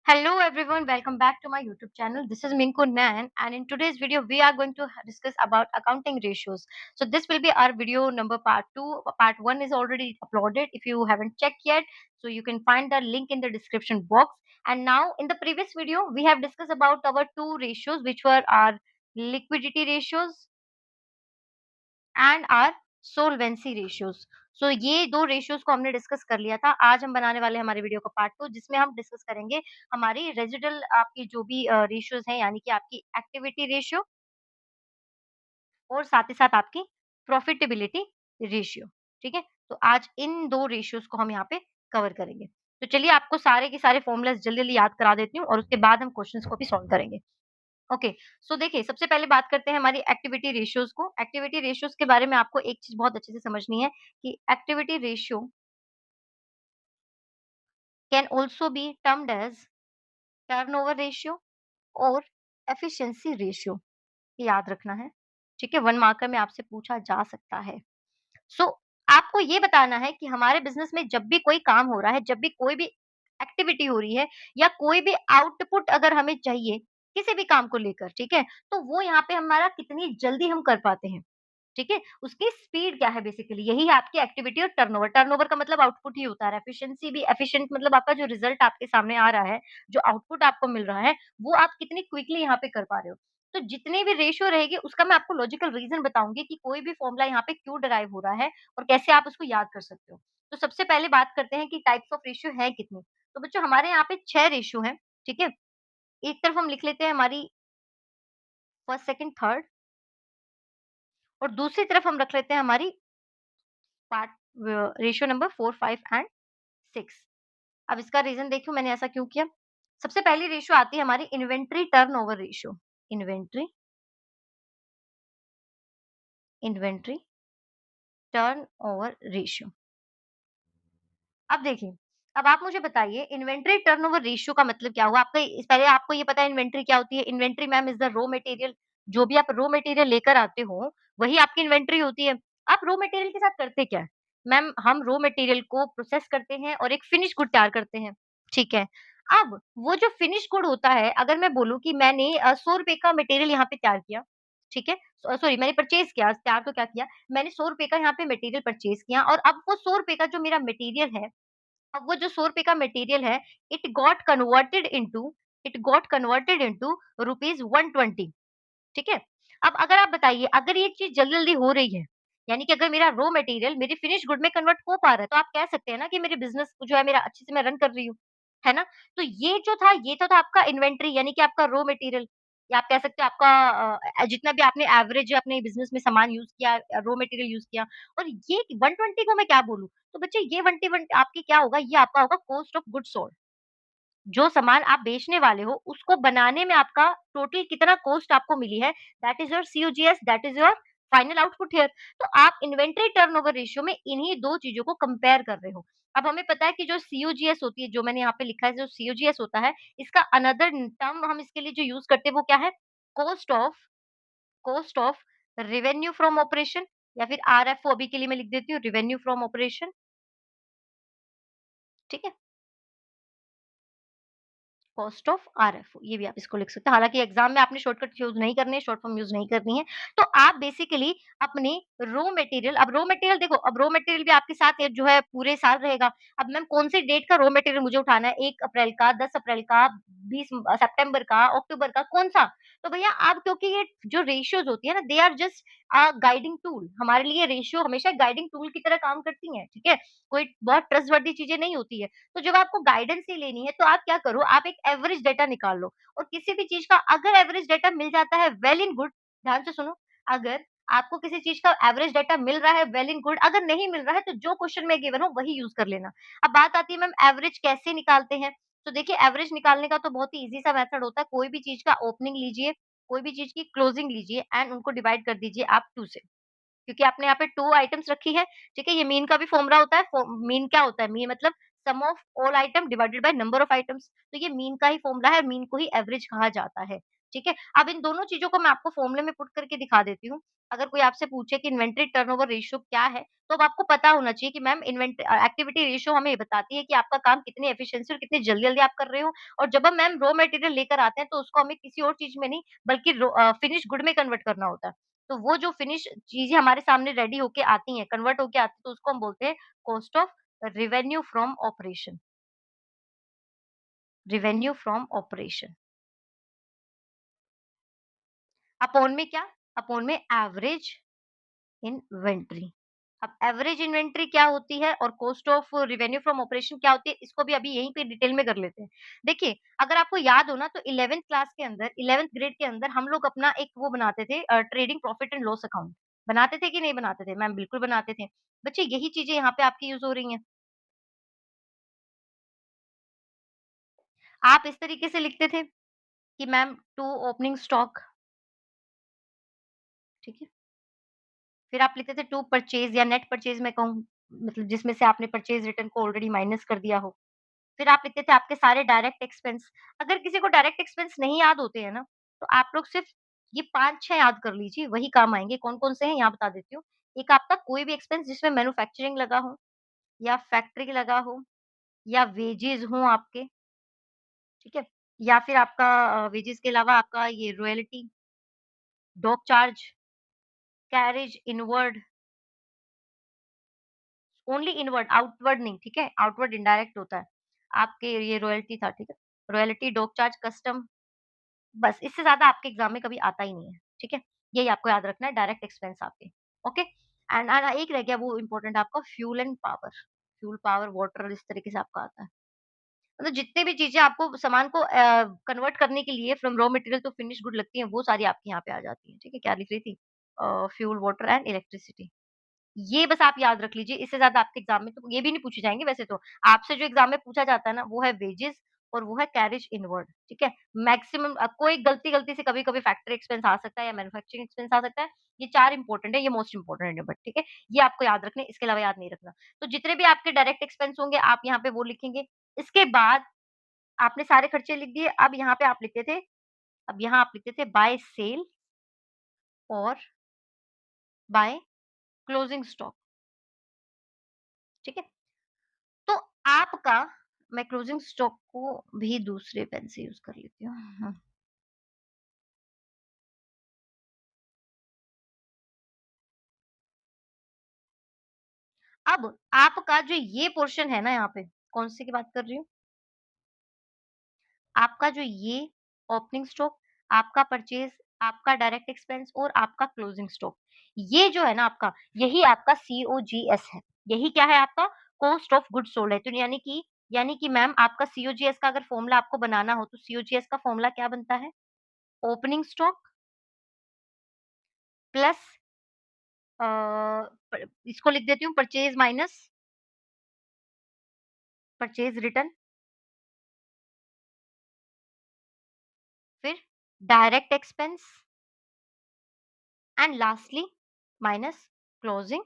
Hello everyone, welcome back to my YouTube channel. This is Minku Nan, and in today's video we are going to discuss about accounting ratios. So this will be our video number part 2. Part 1 is already uploaded if you haven't checked yet. So you can find the link in the description box. And now in the previous video we have discussed about our two ratios, which were our liquidity ratios and our solvency ratios. So ये दो ratios को हमने discuss कर लिया था। आज हम बनाने वाले हैं हमारे वीडियो का पार्ट 2, जिसमें हम डिस्कस करेंगे हमारी रेजिडल आपकी जो भी रेशियोज हैं, यानी कि आपकी एक्टिविटी रेशियो और साथ ही साथ आपकी प्रॉफिटेबिलिटी रेशियो। ठीक है, तो आज इन दो रेशियोज को हम यहाँ पे कवर करेंगे। तो चलिए आपको सारे के सारे फॉर्मूलाज जल्दी जल्दी याद करा देती हूँ और उसके बाद हम क्वेश्चंस को भी सॉल्व करेंगे। ओके, सो देखिए सबसे पहले बात करते हैं हमारी एक्टिविटी रेशियोज को। एक्टिविटी रेशियोज के बारे में आपको एक चीज बहुत अच्छे से समझनी है कि activity ratio can also be termed as turnover ratio और एफिशिएंसी रेशियो। याद रखना है, ठीक है, 1 मार्कर में आपसे पूछा जा सकता है। सो आपको ये बताना है कि हमारे बिजनेस में जब भी कोई काम हो रहा है, जब भी कोई भी एक्टिविटी हो रही है या कोई भी आउटपुट अगर हमें चाहिए किसी भी काम को लेकर, ठीक है, तो वो यहाँ पे हमारा कितनी जल्दी हम कर पाते हैं। ठीक है, उसकी स्पीड क्या है, बेसिकली यही है आपकी एक्टिविटी और टर्नओवर। टर्नओवर का मतलब आउटपुट ही होता है। एफिशिएंसी भी, एफिशिएंट मतलब आपका जो रिजल्ट आपके सामने आ रहा है, जो आउटपुट आपको मिल रहा है, वो आप कितनी क्विकली यहाँ पे कर पा रहे हो। तो जितनी भी रेशियो रहेगी उसका मैं आपको लॉजिकल रीजन बताऊंगी कि कोई भी फॉर्मूला यहाँ पे क्यों डिराइव हो रहा है और कैसे आप उसको याद कर सकते हो। तो सबसे पहले बात करते हैं कि टाइप्स ऑफ रेशियो है कितनी। तो बच्चों हमारे यहाँ पे 6 रेशियो हैं, ठीक है। एक तरफ हम लिख लेते हैं हमारी फर्स्ट, सेकंड, थर्ड, और दूसरी तरफ हम रख लेते हैं हमारी पार्ट रेशियो नंबर 4, 5 एंड 6। अब इसका रीजन देखियो मैंने ऐसा क्यों किया। सबसे पहली रेशियो आती है हमारी inventory turnover ratio. Inventory inventory turnover ratio. अब देखिए, अब आप मुझे बताइए इन्वेंट्री टर्नओवर रेशियो का मतलब क्या हुआ? आपका पहले आपको ये पता है इन्वेंट्री क्या होती है? Inventory ma'am is the raw material. जो भी आप रॉ मटेरियल लेकर आते हो, वही आपकी इन्वेंट्री होती है। आप रॉ मटेरियल के साथ करते क्या है? मैम हम रॉ मटेरियल को प्रोसेस करते हैं और एक फिनिश गुड तैयार करते हैं, ठीक है? अब वो जो फिनिश गुड होता है, अगर मैं बोलूँ कि मैंने ₹100 का मटेरियल यहाँ पे तैयार किया, ठीक है? सॉरी मैंने परचेज़ किया, तैयार तो क्या किया, मैंने ₹100 का यहाँ पे मटेरियल परचेज़ किया और अब वो ₹100 का जो मेरा मटेरियल है, अब वो जो ₹100 का मटेरियल है, it got converted into rupees 120, ठीक है? अब अगर आप बताइए, अगर ये चीज़ जल्दी-जल्दी हो रही है, यानी कि अगर मेरा रॉ मटेरियल मेरे फिनिश गुड में कन्वर्ट हो पा रहा है, तो आप कह सकते हैं ना कि मेरे बिज़नेस को जो है मेरा अच्छे से मैं रन कर रही हूँ, है ना? तो ये जो था, ये तो था आपका इन्वेंटरी, यानी कि आपका रॉ मटेरियल, या आप कह सकते हो आपका जितना भी आपने एवरेज अपने बिज़नेस में सामान यूज़ किया, रॉ मटेरियल यूज़ किया, और ये 120 को मैं क्या बोलूँ? तो बच्चे ये 1 आपकी क्या होगा? ये आपका होगा कॉस्ट ऑफ गुड्स सोल्ड। जो सामान आप बेचने वाले हो, उसको बनाने में आपका टोटल कितना कॉस्ट आपको मिली है, that is your COGS, that is your final output here. तो आप इन्वेंटरी टर्नओवर रेशियो में इन्हीं 2 चीज़ों को कंपेयर कर रहे हो। अब हमें पता है कि जो सीओजीएस होती है, जो मैंने यहाँ पे लिखा है, जो सीओजीएस होता है, इसका अनदर टर्म हम इसके लिए जो यूज़ करते हैं वो क्या है? Cost of cost of revenue from operation, या फिर आरएफओ अभी के लिए मैं लिख देती हूँ, रेवेन्यू फ्रॉम ऑपरेशन, ठीक है? कॉस्ट ऑफ आरएफओ, ये भी आप इसको लिख सकते हैं। हालाँकि एग्ज़ाम में आपने शॉर्टकट यूज़ नहीं करने हैं, शॉर्ट फॉर्म यूज़ नहीं करनी है। तो आप बेसिकली अपने रॉ मटेरियल, अब रॉ मटेरियल देखो, अब रॉ मटेरियल भी आपके साथ जो है पूरे साल रहेगा। अब मैम कौन सी डेट का रॉ मटेरियल मुझे उठाना है? 1 अप्रैल का, 10 अप्रैल का, 20 सितंबर का, अक्टूबर का, कौन-सा? तो भैया आप, क्योंकि ये जो रेशियोज़ होती है ना, they are just guiding tool. हमारे लिए रेशियो हमेशा गाइडिंग टूल की तरह काम करती हैं, ठीक है? कोई बहुत ट्रस्टवर्दी चीज़ें नहीं होती है। तो जब आपको गाइडेंस ही लेनी है, तो आप क्या करो, आप एक एवरेज डाटा निकाल लो, और किसी भी चीज़ का अगर एवरेज डाटा मिल जाता है, वेल एंड गुड। ध्यान से सुनो, अगर आपको किसी चीज़ का एवरेज डाटा मिल रहा है, वेल एंड गुड, अगर नहीं मिल रहा है तो जो क्वेश्चन में गिवन हो वही यूज़ कर लेना। अब बात आती है मैम एवरेज कैसे निकालते हैं? तो देखिए एवरेज निकालने का तो बहुत ही ईज़ी सा मेथड होता है। कोई भी चीज़ का ओपनिंग लीजिए, कोई भी चीज़ की क्लोजिंग लीजिए एंड उनको डिवाइड कर दीजिए आप 2 से। क्योंकि आपने यहाँ पे 2 आइटम्स रखी है, ठीक है? ये मीन का भी फॉर्मूला होता है। मीन क्या होता है? मीन मतलब sum of all item divided by number of items. तो ये मीन का ही फॉर्मूला है, मीन को ही एवरेज कहा जाता है। ठीक है? अब इन दोनों चीज़ों को मैं आपको फ़ॉर्मूले में पुट करके दिखा देती हूँ। अगर कोई आपसे पूछे कि इन्वेंटरी टर्नओवर रेशियो क्या है? तो अब आपको पता होना चाहिए कि मैम एक्टिविटी रेशियो हमें ये बताती है कि आपका काम कितनी एफिशिएंसी और कितनी जल्दी-जल्दी आप कर रहे हो। और जब हम मैम रॉ मटेरियल लेकर आते हैं तो उसको हमें किसी और चीज़ में नहीं बल्कि फिनिश गुड में कन्वर्ट करना होता है। तो वो जो फिनिश चीज़ें हमारे सामने रेडी होके आती हैं, कन्वर्ट होके आती हैं तो उसको हम बोलते हैं cost of revenue from operation. Revenue from operation. Upon में क्या? अपॉन में एवरेज इन्वेंटरी। अब एवरेज इन्वेंटरी क्या होती है और cost of revenue from operation क्या होती है, इसको भी अभी यहीं पे डिटेल में कर लेते हैं। देखिए, अगर आपको याद हो ना तो 11th क्लास के अंदर 11th ग्रेड के अंदर हम लोग अपना एक वो बनाते थे trading profit and loss account. बनाते थे कि नहीं बनाते थे? मैम बिल्कुल बनाते थे। बच्चे यही चीज़ें यहाँ पे आपकी यूज़ हो रही हैं। आप इस तरीके से लिखते थे कि मैम टू ओपनिंग स्टॉक, ठीक है? फिर आप लिखते थे टू परचेज़ या नेट परचेज़ मैं कहूँ, मतलब जिसमें से आपने परचेज़ रिटर्न को ऑलरेडी माइनस कर दिया हो। फिर आप लिखते थे आपके सारे डायरेक्ट एक्सपेंस। अगर किसी को डायरेक्ट एक्सपेंस नहीं याद होते हैं ना, तो आप लोग सिर्फ़ ये 5-6 याद कर लीजिए, वही काम आएँगे। कौन-कौन से हैं यहाँ बता देती हूँ। एक आपका कोई भी एक्सपेंस जिसमें मैन्युफैक्चरिंग लगा हो या फैक्ट्री लगा हो या वेजेज़ हों आपके, ठीक है? या फिर आपका वेजेज़ के अलावा आपका ये royalty, dock charge, carriage inward, only inward, outward नहीं, ठीक है? आउटवर्ड इनडायरेक्ट होता है। आपके ये रॉयल्टी था, ठीक है? रॉयल्टी, डॉक चार्ज, कस्टम, बस इससे ज़्यादा आपके एग्ज़ाम में कभी आता ही नहीं है, ठीक है? यही आपको याद रखना है डायरेक्ट एक्सपेंस आपके, ओके? एंड एक रह गया वो इम्पोर्टेंट आपका fuel and power. Fuel, power, water इस तरीके से आपका आता है। मतलब जितने भी चीज़ें आपको सामान को कन्वर्ट करने के लिए from raw material to finish good लगती हैं, वो सारी आपकी यहाँ पे आ जाती हैं, ठीक है? क्या लिख रही थी? Fuel, water and electricity. ये बस आप याद रख लीजिए, इससे ज़्यादा आपके एग्ज़ाम में तो ये भी नहीं पूछे जाएँगे वैसे तो। आपसे जो एग्ज़ाम में पूछा जाता है ना, वो है वेजेज़ और वो है कैरेज इनवर्ड, ठीक है? मैक्सिमम कोई गलती-गलती से कभी-कभी फैक्ट्री एक्सपेंस आ सकता है या मैन्युफैक्चरिंग एक्सपेंस आ सकता है। ये 4 इम्पोर्टेंट है, ये मोस्ट इम्पोर्टेंट है बट ठीक है? ये आपको याद रखने हैं, इसके अलावा याद नहीं रखना। तो जितने भी आपके डायरेक्ट एक्सपेंस होंगे, आप यहाँ पे वो लिखेंगे। इसके बाद आपने सारे खर्चे लिख दिए, अब यहाँ पे आप लिखते थे अब यहाँ आप लिखते थे बाय सेल और बाय क्लोजिंग स्टॉक, ठीक है? तो आपका मैं क्लोजिंग स्टॉक को भी दूसरे पेन से यूज़ कर लेती हूँ। अब आपका जो ये पोर्शन है ना यहाँ पे, कौन-से की बात कर रही हूँ? आपका जो ये ओपनिंग स्टॉक, आपका परचेज़, आपका डायरेक्ट एक्सपेंस और आपका क्लोजिंग स्टॉक, ये जो है ना आपका, यही आपका सीओजीएस है। यही क्या है आपका? कॉस्ट ऑफ गुड्स सोल्ड है। तो यानी कि मैम आपका सीओजीएस का अगर फ़ॉर्मूला आपको बनाना हो, तो सीओजीएस का फ़ॉर्मूला क्या बनता है? ओपनिंग स्टॉक प्लस अ, प इसको लिख देती हूँ परचेज़ माइनस परचेज़ रिटर्न, फिर direct expense and lastly minus closing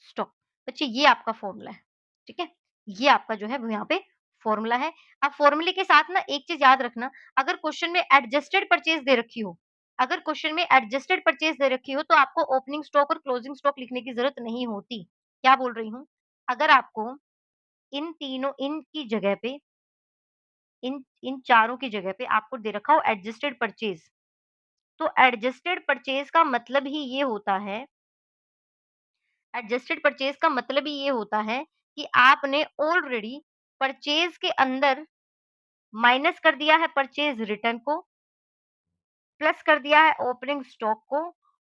stock. बच्चे ये आपका फ़ॉर्मूला है, ठीक है? ये आपका जो है वो यहाँ पे फ़ॉर्मूला है। अब फ़ॉर्मूले के साथ ना एक चीज़ याद रखना, अगर क्वेश्चन में एडजस्टेड परचेज़ दे रखी हो अगर क्वेश्चन में एडजस्टेड परचेज़ दे रखी हो, तो आपको ओपनिंग स्टॉक और क्लोजिंग स्टॉक लिखने की ज़रूरत नहीं होती। क्या बोल रही हूँ? अगर आपको इन तीनों इनकी जगह पे इन इन चारों की जगह पे आपको दे रखा हो एडजस्टेड परचेज़, तो एडजस्टेड परचेज़ का मतलब ही ये होता है एडजस्टेड परचेज़ का मतलब ही ये होता है कि आपने ऑलरेडी परचेज़ के अंदर माइनस कर दिया है परचेज़ रिटर्न को, प्लस कर दिया है ओपनिंग स्टॉक को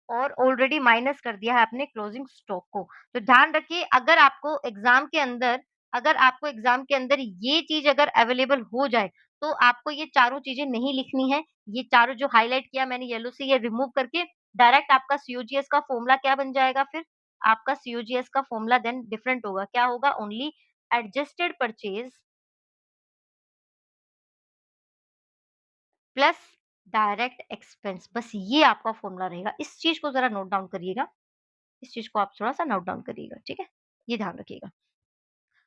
और ऑलरेडी माइनस कर दिया है अपने क्लोजिंग स्टॉक को। तो ध्यान रखिए अगर आपको एग्ज़ाम के अंदर ये चीज़ अगर अवेलेबल हो जाए, तो आपको ये चारों चीज़ें नहीं लिखनी है। ये चारों जो हाइलाइट किया मैंने येलो से ये रिमूव करके डायरेक्ट आपका सीओजीएस का फ़ॉर्मूला क्या बन जाएगा फिर? आपका सीओजीएस का फ़ॉर्मूला देन डिफरेंट होगा। क्या होगा? Only adjusted purchase plus direct expense, बस ये आपका फ़ॉर्मूला रहेगा। इस चीज़ को ज़रा नोट डाउन करिएगा। इस चीज़ को आप थोड़ा-सा नोट डाउन करिएगा, ठीक है? ये ध्यान रखिएगा।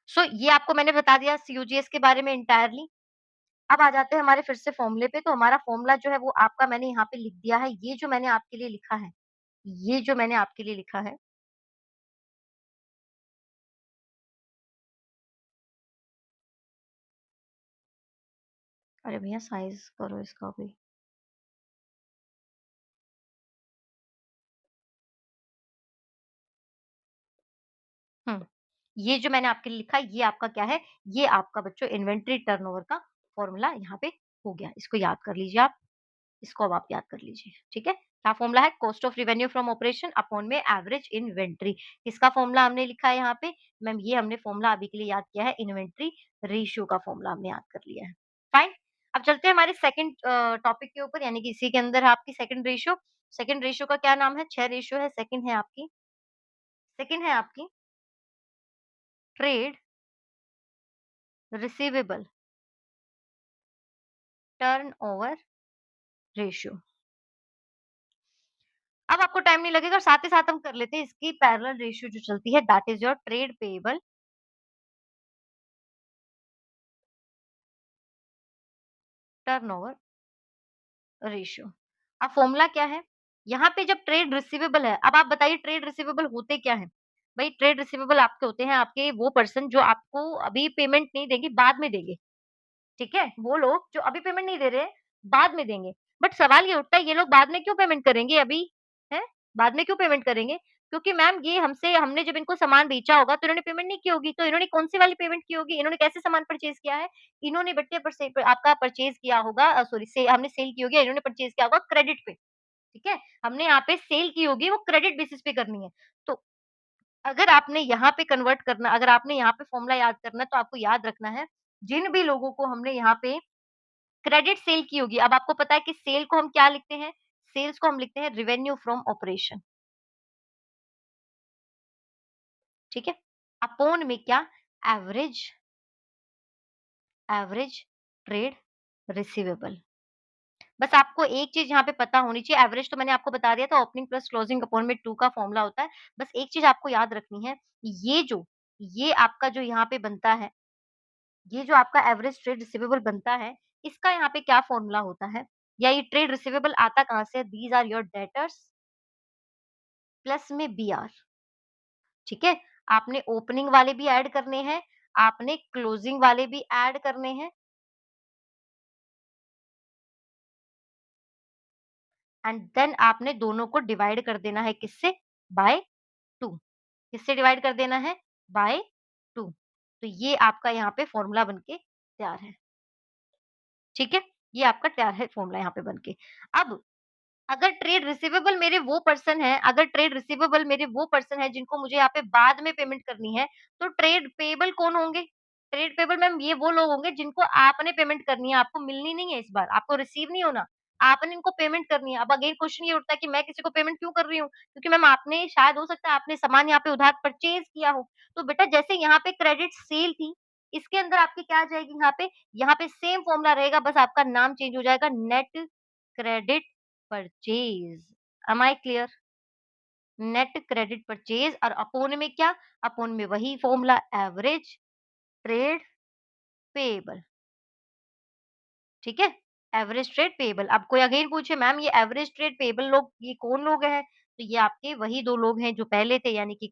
सो ये आपको मैंने बता दिया सीओजीएस के बारे में एंटायरली। अब आ जाते हैं हमारे फिर से फ़ॉर्मूले पे, तो हमारा फ़ॉर्मूला जो है वो आपका मैंने यहाँ पे लिख दिया है। ये जो मैंने आपके लिए लिखा है, ये जो मैंने आपके लिए लिखा है, अरे भैया साइज़ करो इसका भी। हुँ, ये जो मैंने आपके लिए लिखा है, ये आपका क्या है, ये आपका बच्चों इन्वेंटरी टर्नओवर का फ़ॉर्मूला यहाँ पे हो गया। इसको याद कर लीजिए आप, इसको अब आप याद कर लीजिए, ठीक है? क्या फ़ॉर्मूला है? Cost of revenue from operation upon में एवरेज इन्वेंटरी। किसका फ़ॉर्मूला हमने लिखा है यहाँ पे? मैम ये हमने फ़ॉर्मूला अभी के लिए याद किया है, इन्वेंटरी रेशियो का फ़ॉर्मूला हमने याद कर लिया है। फाइन? अब चलते हैं हमारे सेकंड टॉपिक के ऊपर, यानी कि इसी के अंदर है आपकी सेकंड रेशियो। सेकंड रेशियो का क्या नाम है? 6 रेशियो है, सेकंड है आपकी ट्रेड रिसीवेबल टर्नओवर रेशियो। अब आपको टाइम नहीं लगेगा और साथ ही साथ हम कर लेते हैं इसकी पैरेलल रेशियो जो चलती है, that is your trade payable turnover ratio. अब फॉर्मूला क्या है? यहाँ पे जब ट्रेड रिसीवेबल है, अब आप बताइए ट्रेड रिसीवेबल होते क्या हैं? भई ट्रेड रिसीवेबल आपके होते हैं आपके वो पर्सन जो आपको अभी पेमेंट नहीं देंगे, बाद में देंगे। ठीक है? वो लोग जो अभी पेमेंट नहीं दे रहे हैं, बाद में देंगे। बट सवाल ये उठता है ये लोग बाद में क्यों पेमेंट करेंगे अभी? हैं? बाद में क्यों पेमेंट करेंगे? क्योंकि मैम ये हमने जब इनको सामान बेचा होगा तो इन्होंने पेमेंट नहीं की होगी, तो इन्होंने कौन-सी वाली पेमेंट की होगी? इन्होंने कैसे सामान परचेज़ किया है? इन्होंने बेटे पर से आपका परचेज़ किया होगा सॉरी से हमने सेल की होगी या इन्होंने परचेज़ किया होगा क्रेडिट पे, ठीक है? हमने यहाँ पे सेल की होगी वो क्रेडिट बेसिस पे करनी है। तो अगर आपने यहाँ पे कन्वर्ट करना अगर आपने यहाँ पे फ़ॉर्मूला याद करना है तो आपको याद रखना है, जिन भी लोगों को हमने यहाँ पे क्रेडिट सेल की होगी। अब आपको पता है कि सेल को हम क्या लिखते हैं? सेल्स को हम लिखते हैं रेवेन्यू फ्रॉम ऑपरेशन, ठीक है? अपॉन में क्या? Average average trade receivable. बस आपको एक चीज़ यहाँ पे पता होनी चाहिए, एवरेज तो मैंने आपको बता दिया था ओपनिंग प्लस क्लोजिंग अपॉन में 2 का फॉर्मूला होता है। बस एक चीज़ आपको याद रखनी है, ये जो ये आपका जो यहाँ पे बनता है, ये जो आपका एवरेज ट्रेड रिसीवेबल बनता है, इसका यहाँ पे क्या फॉर्मूला होता है? या ये ट्रेड रिसीवेबल आता कहाँ से है? These are your debtors plus में बीआर। ठीक है? आपने ओपनिंग वाले भी ऐड करने हैं, आपने क्लोजिंग वाले भी ऐड करने हैं एंड देन आपने दोनों को डिवाइड कर देना है किससे? बाय 2। किससे डिवाइड कर देना है? बाय 2। तो ये आपका यहाँ पे फ़ॉर्मूला बन के तैयार है। ठीक है? ये आपका तैयार है फ़ॉर्मूला यहाँ पे बन के। अब अगर ट्रेड रिसीवेबल मेरे वो पर्सन हैं अगर ट्रेड रिसीवेबल मेरे वो पर्सन हैं जिनको मुझे यहाँ पे बाद में पेमेंट करनी है, तो ट्रेड पेएबल कौन होंगे? ट्रेड पेएबल मैम ये वो लोग होंगे जिनको आपने पेमेंट करनी है, आपको मिलनी नहीं है इस बार, आपको रिसीव नहीं होना। आपने इनको पेमेंट करनी है। अब अगेन क्वेश्चन ये उठता है कि मैं किसी को पेमेंट क्यों कर रही हूँ? क्योंकि मैम आपने शायद हो सकता है आपने सामान यहाँ पे उधार परचेज़ किया हो। तो बेटा जैसे यहाँ पे क्रेडिट सेल थी, इसके अंदर आपकी क्या आ जाएगी यहाँ पे सेम फ़ॉर्मूला रहेगा बस आपका नाम चेंज हो जाएगा net credit purchase. Am I clear? Net credit purchase और अपोन में क्या? अपोन में वही फ़ॉर्मूला एवरेज ट्रेड पेएबल, ठीक है? Average trade payable. अब कोई अगेन पूछे मैम ये एवरेज ट्रेड पेएबल लोग ये कौन लोग हैं? तो ये आपके वही 2 लोग हैं जो पहले थे यानी कि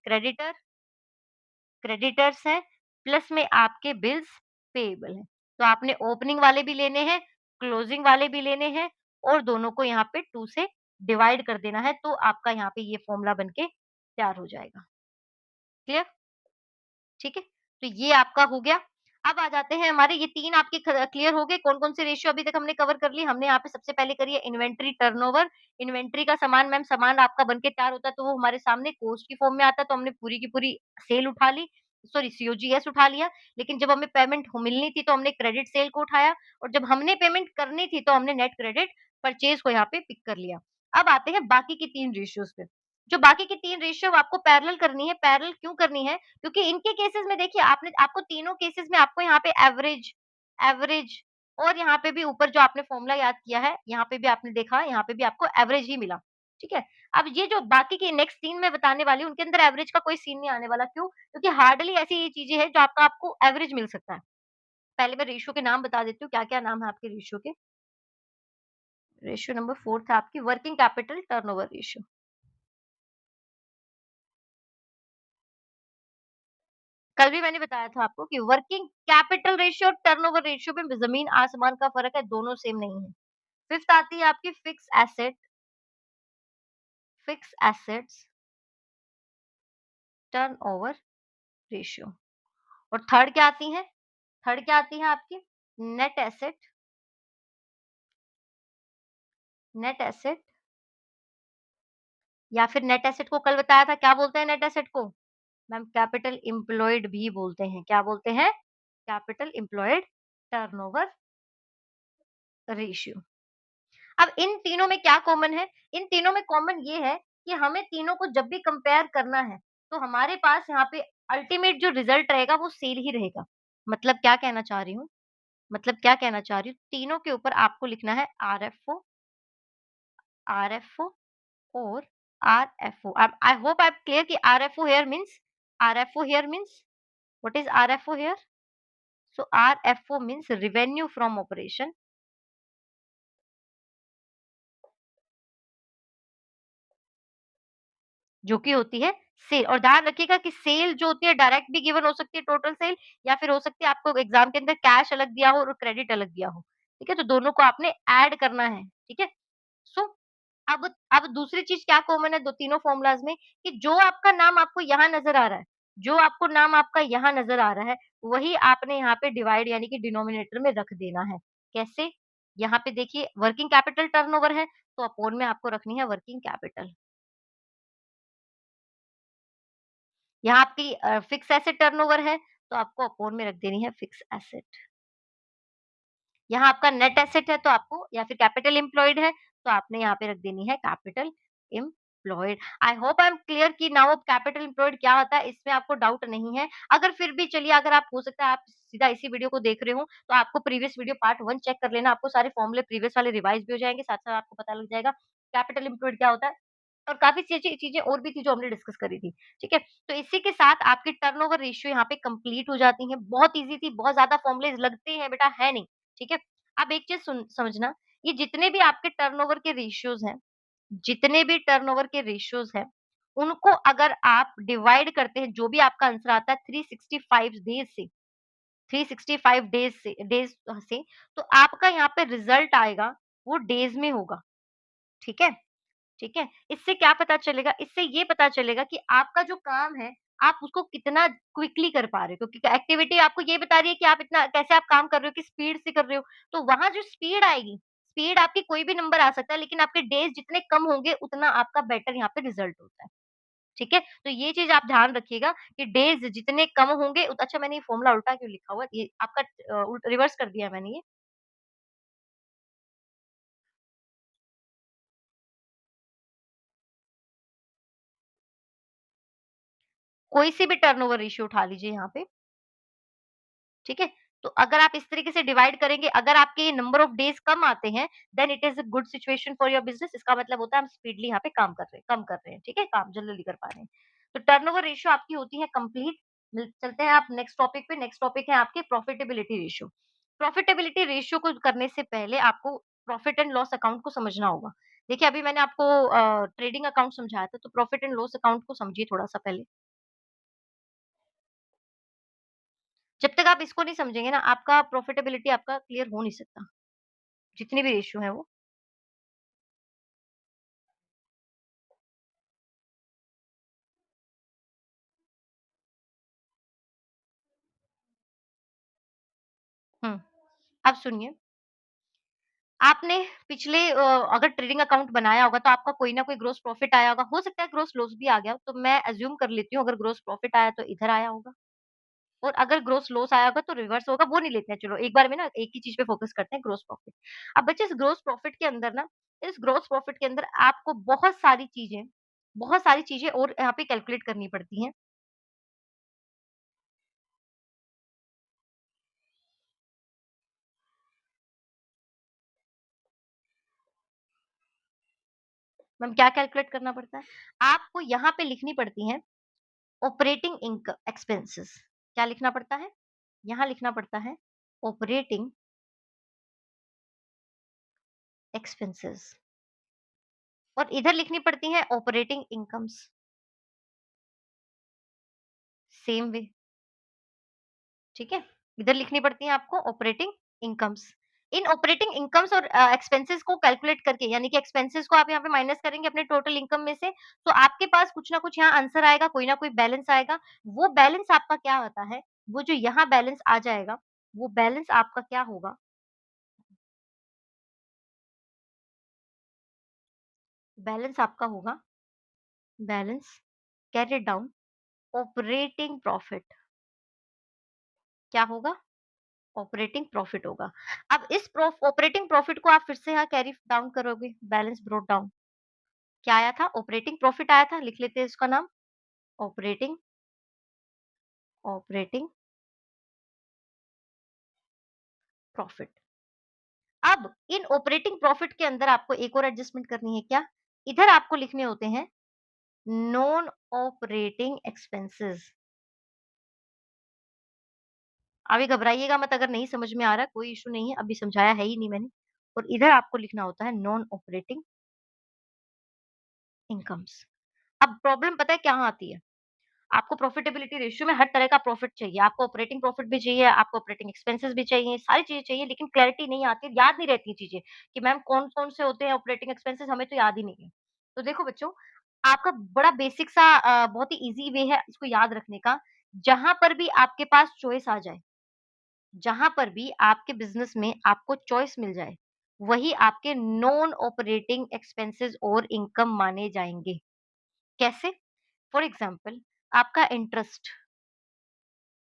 क्रेडिटर्स हैं प्लस में आपके बिल्स पेएबल हैं। तो आपने ओपनिंग वाले भी लेने हैं, क्लोजिंग वाले भी लेने हैं और दोनों को यहाँ पे 2 से डिवाइड कर देना है, तो आपका यहाँ पे ये फ़ॉर्मूला बन के तैयार हो जाएगा। क्लियर? ठीक है? तो ये आपका हो गया। अब आ जाते हैं हमारे ये 3 आपके क्लियर हो गए, कौन-कौन से रेशियो अभी तक हमने कवर कर ली। हमने यहाँ पे सबसे पहले करी है इन्वेंटरी टर्नओवर। इन्वेंटरी का सामान मैम सामान आपका बन के तैयार होता है, तो वो हमारे सामने कॉस्ट की फॉर्म में आता है, तो हमने पूरी की पूरी सेल उठा ली, सॉरी सीओजीएस उठा लिया। लेकिन जब हमें पेमेंट मिलनी थी, तो हमने क्रेडिट सेल को उठाया और जब हमने पेमेंट करनी थी, तो हमने नेट क्रेडिट परचेज़ को यहाँ पे पिक कर लिया। अब आते हैं बाकी की 3 रेशियोज़ पे। जो बाकी की 3 रेशियो आपको पैरेलल करनी है, पैरेलल क्यों करनी है? क्योंकि इनके केसेस में देखिए आपको तीनों केसेस में आपको यहाँ पे एवरेज एवरेज और यहाँ पे भी ऊपर जो आपने फॉर्मूला याद किया है, यहाँ पे भी आपने देखा, यहाँ पे भी आपको एवरेज ही मिला, ठीक है? अब ये जो बाकी की नेक्स्ट 3 मैं बताने वाली हूँ, उनके अंदर एवरेज का कोई सीन नहीं आने वाला, क्यों? क्योंकि हार्डली ऐसी ये चीज़ें हैं जो आपको एवरेज मिल सकता है। पहले मैं रेशियो के नाम बता देती हूँ, क्या-क्या नाम है आपके रेशियो के। रेशियो नंबर 4th है आपकी वर्किंग कैपिटल टर्नओवर रेशियो। कल भी मैंने बताया था आपको कि वर्किंग कैपिटल रेशियो और टर्नओवर रेशियो में ज़मीन आसमान का फ़र्क है, दोनों सेम नहीं है। 5th आती है आपकी फिक्स एसेट्स टर्नओवर रेशियो और थर्ड क्या आती है? थर्ड क्या आती है आपकी? नेट एसेट नेट एसेट या फिर नेट एसेट को कल बताया था, क्या बोलते हैं नेट एसेट को? मैम कैपिटल एम्प्लॉयड भी बोलते हैं। क्या बोलते हैं? Capital employed turnover ratio. अब इन तीनों में क्या कॉमन है? इन तीनों में कॉमन ये है कि हमें तीनों को जब भी कंपेयर करना है, तो हमारे पास यहाँ पे अल्टीमेट जो रिजल्ट रहेगा वो सेल ही रहेगा। मतलब क्या कहना चाह रही हूँ? तीनों के ऊपर आपको लिखना है आरएफओ और आरएफओ। अब I hope I am clear कि RFO here means what is RFO here? So RFO means revenue from operation जो कि होती है सेल और ध्यान रखिएगा कि सेल जो होती है डायरेक्ट भी गिवन हो सकती है टोटल सेल या फिर हो सकती है आपको एग्जाम के अंदर कैश अलग दिया हो और क्रेडिट अलग दिया हो। ठीक है? तो दोनों को आपने ऐड करना है। ठीक है? सो अब दूसरी चीज़ क्या कॉमन है दो तीनों फ़ॉर्मूलाज़ में कि जो आपका नाम आपको यहाँ नज़र आ रहा है, जो आपको नाम आपका यहाँ नज़र आ रहा है, वही आपने यहाँ पे डिवाइड यानी कि डिनोमिनेटर में रख देना है। कैसे? यहाँ पे देखिए वर्किंग कैपिटल टर्नओवर है, तो अपोन में आपको रखनी है वर्किंग कैपिटल। यहाँ आपकी फिक्स एसेट टर्नओवर है, तो आपको अपोन में रख देनी है फिक्स एसेट। यहाँ आपका नेट एसेट है तो आपको या फिर कैपिटल एम्प्लॉयड है, तो आपने यहाँ पे रख देनी है capital employed. I hope I am clear कि नाउ अब कैपिटल एम्प्लॉयड क्या होता है, इसमें आपको डाउट नहीं है। अगर फिर भी चलिए अगर आप हो सकता है आप सीधा इसी वीडियो को देख रहे हो, तो आपको प्रीवियस वीडियो पार्ट 1 चेक कर लेना, आपको सारे फॉर्मूले प्रीवियस वाले रिवाइज़ भी हो जाएँगे, साथ-साथ आपको पता लग जाएगा कैपिटल एम्प्लॉयड क्या होता है और काफ़ी चीज़ें चीज़ें और भी थी जो हमने डिस्कस करी थी। ठीक है? तो इसी के साथ आपकी टर्नओवर रेशियो यहाँ पे कंप्लीट हो जाती है। बहुत ईज़ी थी, बहुत ज़्यादा फॉर्मूलेज़ लगते हैं बेटा, है नहीं। ठीक है? अब एक चीज़ सुन समझना, ये जितने भी आपके टर्नओवर के रेशियोज़ हैं, जितने भी टर्नओवर के रेशियोज़ हैं, उनको अगर आप डिवाइड करते हैं, जो भी आपका आंसर आता है 365 डेज़ से, तो आपका यहाँ पे रिज़ल्ट आएगा, वो डेज़ में होगा। ठीक है? ठीक है? इससे क्या पता चलेगा? इससे ये पता चलेगा कि आपका जो काम है, आप उसको कितना क्विकली कर पा रहे हो क्योंकि एक्टिविटी आपको ये बता रही है कि आप इतना कैसे आप काम कर रहे हो, किस स्पीड से कर रहे हो। तो वहाँ जो स्पीड आएगी, स्पीड आपकी कोई भी नंबर आ सकता है लेकिन आपके डेज़ जितने कम होंगे उतना आपका बेटर यहाँ पे रिज़ल्ट होता है। ठीक है? तो ये चीज़ आप ध्यान रखिएगा कि डेज़ जितने कम होंगे अच्छा मैंने ये फ़ॉर्मूला उल्टा क्यों लिखा हुआ है? ये आपका उल्ट रिवर्स कर दिया है मैंने ये। कोई सी भी टर्नओवर रेशियो उठा लीजिए यहाँ पे। ठीक है? तो अगर आप इस तरीके से डिवाइड करेंगे, अगर आपके नंबर ऑफ डेज़ कम आते हैं, then it is a good situation for your business इसका मतलब होता है हम स्पीडली यहाँ पे काम कर रहे हैं कम कर रहे हैं, ठीक है? काम जल्दी-जल्दी कर पा रहे हैं। तो टर्नओवर रेशियो आपकी होती है कंप्लीट मिल चलते हैं आप नेक्स्ट टॉपिक पे, नेक्स्ट टॉपिक है आपके प्रॉफिटेबिलिटी रेशियो। प्रॉफिटेबिलिटी रेशियो को करने से पहले आपको प्रॉफिट एंड लॉस अकाउंट को समझना होगा। देखिए, अभी मैंने आपको ट्रेडिंग अकाउंट समझाया था, तो प्रॉफिट एंड लॉस अकाउंट को समझिए थोड़ा-सा पहले। जब तक आप इसको नहीं समझेंगे ना, आपका प्रॉफिटेबिलिटी आपका क्लियर हो नहीं सकता, जितनी भी रेशियो है वो। हुँ, अब सुनिए, आपने पिछले अगर ट्रेडिंग अकाउंट बनाया होगा तो आपका कोई ना कोई ग्रॉस प्रॉफिट आया होगा। हो सकता है ग्रॉस लॉस भी आ गया हो, तो मैं अज़्यूम कर लेती हूँ अगर ग्रॉस प्रॉफिट आया तो इधर आया होगा और अगर ग्रॉस लॉस आया होगा तो रिवर्स होगा, वो नहीं लेते हैं। चलो एक बार में ना एक ही चीज़ पे फ़ोकस करते हैं ग्रॉस प्रॉफिट। अब बच्चे इस ग्रॉस प्रॉफिट के अंदर ना, इस ग्रॉस प्रॉफिट के अंदर आपको बहुत सारी चीज़ें और यहाँ पे कैलकुलेट करनी पड़ती हैं। मैम क्या कैलकुलेट करना पड़ता है? आपको यहाँ पे लिखनी पड़ती हैं ऑपरेटिंग एक्सपेंसेस क्या लिखना पड़ता है? यहाँ लिखना पड़ता है ऑपरेटिंग एक्सपेंसेस और इधर लिखनी पड़ती हैं ऑपरेटिंग इनकम्स, सेम वे, ठीक है? इधर लिखनी पड़ती हैं आपको ऑपरेटिंग इनकम्स। इन ऑपरेटिंग इनकम्स और एक्सपेंसेस को कैलकुलेट करके यानी कि एक्सपेंसेस को आप यहाँ पे माइनस करेंगे अपने टोटल इनकम में से, तो आपके पास कुछ ना कुछ यहाँ आंसर आएगा, कोई ना कोई बैलेंस आएगा। वो बैलेंस आपका क्या होता है, वो जो यहाँ बैलेंस आ जाएगा, वो बैलेंस आपका क्या होगा, बैलेंस आपका होगा, balance carried down operating profit. क्या होगा? ऑपरेटिंग प्रॉफिट होगा। अब इस ऑपरेटिंग प्रॉफिट को आप फिर से यहाँ कैरी डाउन करोगे, बैलेंस ब्रॉट डाउन। क्या आया था? ऑपरेटिंग प्रॉफिट आया था, लिख लेते हैं इसका नाम ऑपरेटिंग ऑपरेटिंग प्रॉफिट। अब इन ऑपरेटिंग प्रॉफिट के अंदर आपको एक और एडजस्टमेंट करनी है क्या? इधर आपको लिखने होते हैं नॉन ऑपरेटिंग एक्सपेंसेस। अभी घबराइएगा मत अगर नहीं समझ में आ रहा, कोई इश्यू नहीं है, अभी समझाया है ही नहीं मैंने। और इधर आपको लिखना होता है नॉन ऑपरेटिंग इनकम्स। अब प्रॉब्लम पता है कहाँ आती है? आपको प्रॉफिटेबिलिटी रेशियो में हर तरह का प्रॉफिट चाहिए। आपको ऑपरेटिंग प्रॉफिट भी चाहिए, आपको ऑपरेटिंग एक्सपेंसेस भी चाहिए, सारी चीज़ें चाहिए लेकिन क्लैरिटी नहीं आती, याद नहीं रहती चीज़ें कि मैम कौन-कौन से होते हैं ऑपरेटिंग एक्सपेंसेस हमें तो याद ही नहीं है। तो देखो बच्चों, आपका बड़ा बेसिक सा बहुत ही ईज़ी वे है इसको याद रखने का। जहाँ पर भी आपके पास चॉइस आ जाए, जहाँ पर भी आपके बिज़नेस में आपको चॉइस मिल जाए, वही आपके नॉन ऑपरेटिंग एक्सपेंसेस और इनकम माने जाएँगे। कैसे? फॉर एग्ज़ाम्पल आपका इंटरेस्ट,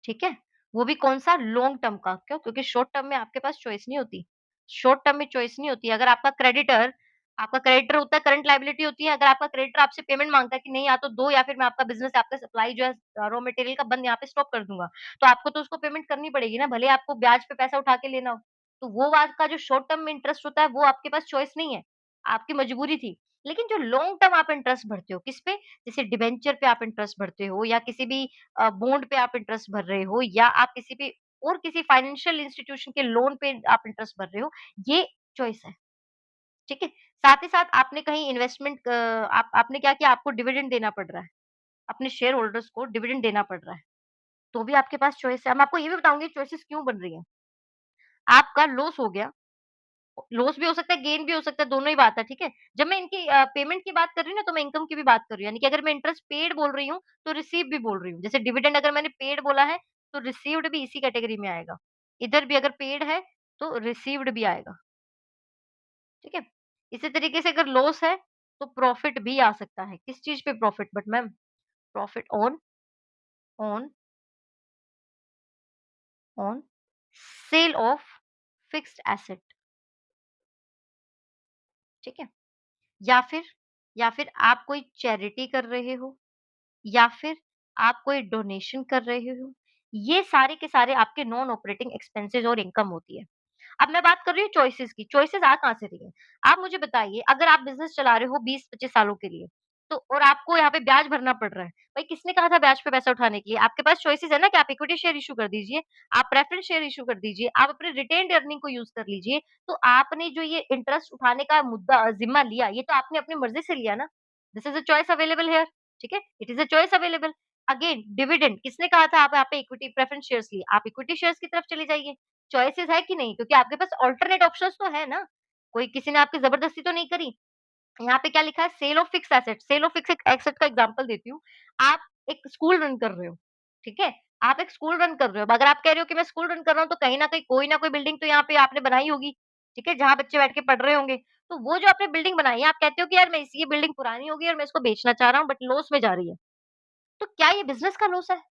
ठीक है? वो भी कौन-सा लॉन्ग टर्म का, क्यों? क्योंकि शॉर्ट टर्म में आपके पास चॉइस नहीं होती। शॉर्ट टर्म में चॉइस नहीं होती। अगर आपका क्रेडिटर होता है, करंट लायबिलिटी होती है, अगर आपका क्रेडिटर आपसे पेमेंट माँगता है कि नहीं या तो दो या फिर मैं आपका बिज़नेस आपका सप्लाई जो है रॉ मटेरियल का बंद यहाँ पे स्टॉप कर दूँगा। तो आपको तो उसको पेमेंट करनी पड़ेगी ना, भले ही आपको ब्याज पे पैसा उठा के लेना हो। तो वो वाला का जो शॉर्ट टर्म में इंटरेस्ट होता है, वो आपके पास चॉइस नहीं है, आपकी मजबूरी थी। लेकिन जो लॉन्ग टर्म आप इंटरेस्ट भरते हो, किस पे? जैसे डिबेंचर पे आप इंटरेस्ट भरते हो या किसी भी बॉन्ड पे आप इंटरेस्ट भर रहे हो या आप किसी भी और किसी फाइनेंशियल इंस्टीट्यूशन के लोन पे आप इंटरेस्ट भर रहे हो, ये चॉइस है, ठीक है? साथ ही साथ आपने कहीं इन्वेस्टमेंट आप आपने क्या किया आपको डिविडेंड देना पड़ रहा है, अपने शेयर होल्डर्स को डिविडेंड देना पड़ रहा है, तो भी आपके पास चॉइस है। मैं आपको ये भी बताऊँगी चॉइसेस क्यों बन रही हैं। आपका लॉस हो गया, लॉस भी हो सकता है, गेन भी हो सकता है, दोनों ही बात है, ठीक है? जब मैं इनकी पेमेंट की बात कर रही हूँ ना, तो मैं इनकम की भी बात कर रही हूँ, यानी कि अगर मैं इंटरेस्ट पेड बोल रही हूँ, तो रिसीव भी बोल रही हूँ। जैसे डिविडेंड अगर मैंने पेड बोला है, तो रिसीव्ड भी इसी कैटेगरी में आएगा। इधर भी अगर पेड है, तो रिसीव्ड भी आएगा, ठीक है? इसी तरीके से अगर लॉस है, तो प्रॉफिट भी आ सकता है। किस चीज़ पे profit? But ma'am profit on on on sale of fixed asset, ठीक है? या फिर या फिर आप कोई चैरिटी कर रहे हो या फिर आप कोई डोनेशन कर रहे हो, ये सारे के सारे आपके नॉन ऑपरेटिंग एक्सपेंसेस और इनकम होती है। अब मैं बात कर रही हूँ चॉइसेस की, चॉइसेस आ कहाँ से रही हैं? आप मुझे बताइए अगर आप बिज़नेस चला रहे हो 20-25 सालों के लिए, तो और आपको यहाँ पे ब्याज भरना पड़ रहा है, भाई किसने कहा था ब्याज पे पैसा उठाने के लिए? आपके पास चॉइसेस है ना कि आप इक्विटी शेयर इश्यू कर दीजिए, आप प्रेफरेंस शेयर इश्यू कर दीजिए, आप अपने रिटेन्ड अर्निंग को यूज़ कर लीजिए। तो आपने जो ये इंटरेस्ट उठाने का ज़िम्मा लिया, ये तो आपने अपनी मर्ज़ी से लिया ना। This is a choice available here, ठीक है? It is a choice available. Again dividend किसने कहा था आप यहाँ पे इक्विटी प्रेफरेंस शेयर्स लिए? आप इक्विटी शेयर्स की तरफ चले जाइए। चॉइसेस है कि नहीं? क्योंकि आपके पास अल्टरनेट ऑप्शंस तो है ना। कोई किसी ने आपकी ज़बरदस्ती तो नहीं करी। यहाँ पे क्या लिखा है sale of fixed asset. Sale of fixed asset का एग्जांपल देती हूँ। आप एक स्कूल रन कर रहे हो, ठीक है? आप एक स्कूल रन कर रहे हो। अब अगर आप कह रहे हो कि मैं स्कूल रन कर रहा हूँ तो कहीं न कहीं कोई ना कोई बिल्डिंग तो यहाँ पे आपने बनाई होगी, ठीक है? जहाँ बच्चे बैठ के पढ़ रहे होंगे। तो वो जो आपने बिल्डिंग बनाई है, आप कहते हो कि यार मैं इस ये बिल्डिंग पुरानी हो गई और मैं इसको बेचना चाह रहा हूँ बट लॉस में जा रही है। तो क्या ये बिज़नेस का लॉस है?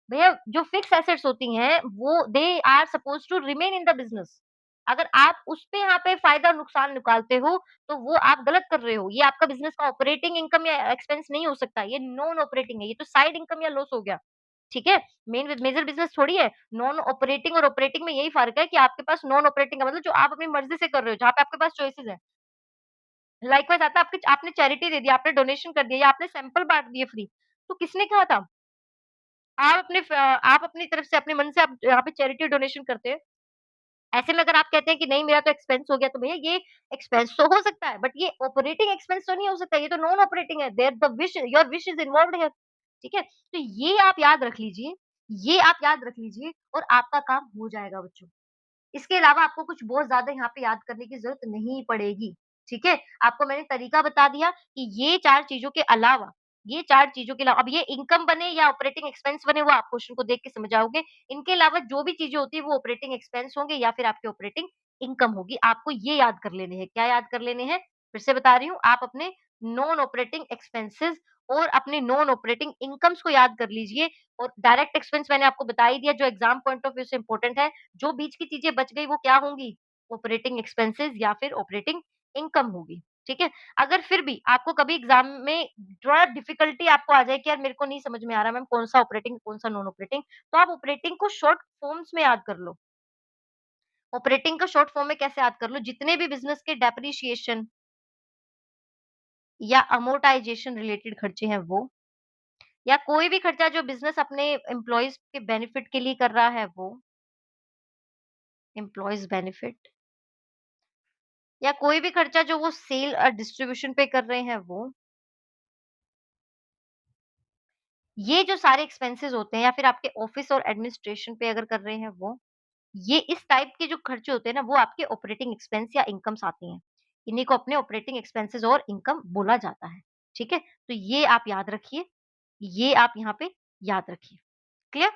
भैया जो फिक्स्ड एसेट्स होती हैं वो they are supposed to remain in the business. अगर आप उस पे यहाँ पे फ़ायदा और नुकसान निकालते हो, तो वो आप गलत कर रहे हो। ये आपका बिज़नेस का ऑपरेटिंग इनकम या एक्सपेंस नहीं हो सकता, ये नॉन ऑपरेटिंग है, ये तो साइड इनकम या लॉस हो गया, ठीक है? मेजर बिज़नेस थोड़ी है। नॉन ऑपरेटिंग और ऑपरेटिंग में यही फ़र्क है कि आपके पास नॉन ऑपरेटिंग का मतलब जो आप अपनी मर्ज़ी से कर रहे हो, जहाँ पे आपके पास चॉइसेस हैं। लाइकवाइज़ आता है आपके आपने चैरिटी दे दी, आपने डोनेशन कर दिया या आपने सैंपल बाँट दिए फ्री, तो किसने कहा था? आप अपनी तरफ से अपने मन से आप यहाँ पे चैरिटी डोनेशन करते हैं। ऐसे में अगर आप कहते हैं कि नहीं मेरा तो एक्सपेंस हो गया, तो भैया ये एक्सपेंस तो हो सकता है, बट ये ऑपरेटिंग एक्सपेंस तो नहीं हो सकता, ये तो नॉन ऑपरेटिंग है। There the wish your wish is involved here, ठीक है? तो ये आप याद रख लीजिए, ये आप याद रख लीजिए और आपका काम हो जाएगा बच्चों। इसके अलावा आपको कुछ बहुत ज़्यादा यहाँ पे याद करने की ज़रूरत नहीं पड़ेगी, ठीक है? आपको मैंने तरीका बता दिया कि ये 4 चीज़ों के अलावा, ये 4 चीज़ों के अलावा अब ये इनकम बने या ऑपरेटिंग एक्सपेंस बने वो आप क्वेश्चन को देख के समझ जाओगे। इनके अलावा जो भी चीज़ें होती हैं वो ऑपरेटिंग एक्सपेंस होंगे या फिर आपके ऑपरेटिंग इनकम होगी। आपको ये याद कर लेने हैं। क्या याद कर लेने हैं? फिर से बता रही हूँ, आप अपने नॉन ऑपरेटिंग एक्सपेंसेस और अपने नॉन ऑपरेटिंग इनकम्स को याद कर लीजिए और डायरेक्ट एक्सपेंस मैंने आपको बता ही दिया जो एग्ज़ाम पॉइंट ऑफ व्यू से इम्पोर्टेंट है। जो बीच की चीज़ें बच गई वो क्या होंगी? ऑपरेटिंग एक्सपेंसेस या फिर ऑपरेटिंग इनकम होगी, ठीक है? अगर फिर भी आपको कभी एग्ज़ाम में थोड़ा डिफ़िकल्टी आपको आ जाए कि यार मेरे को नहीं समझ में आ रहा मैम कौन-सा ऑपरेटिंग, कौन-सा नॉन ऑपरेटिंग, तो आप ऑपरेटिंग को शॉर्ट फॉर्म्स में याद कर लो। ऑपरेटिंग को शॉर्ट फॉर्म में कैसे याद कर लो? जितने भी बिज़नेस के डेप्रिसिएशन या अमोर्टाइज़ेशन रिलेटेड खर्चे हैं वो, या कोई भी खर्चा जो बिज़नेस अपने एम्प्लॉइज़ के बेनिफिट के लिए कर रहा है वो, एम्प्लॉइज़ बेनिफिट या कोई भी खर्चा जो वो सेल डिस्ट्रीब्यूशन पे कर रहे हैं वो, ये जो सारे एक्सपेंसेस होते हैं या फिर आपके ऑफिस और एडमिनिस्ट्रेशन पे अगर कर रहे हैं वो, ये इस टाइप के जो खर्चे होते हैं ना वो आपके ऑपरेटिंग एक्सपेंस या इनकम्स आती हैं। इन्हीं को अपने ऑपरेटिंग एक्सपेंसेस और इनकम बोला जाता है। ठीक है? तो ये आप याद रखिए, ये आप यहाँ पे याद रखिए। क्लियर?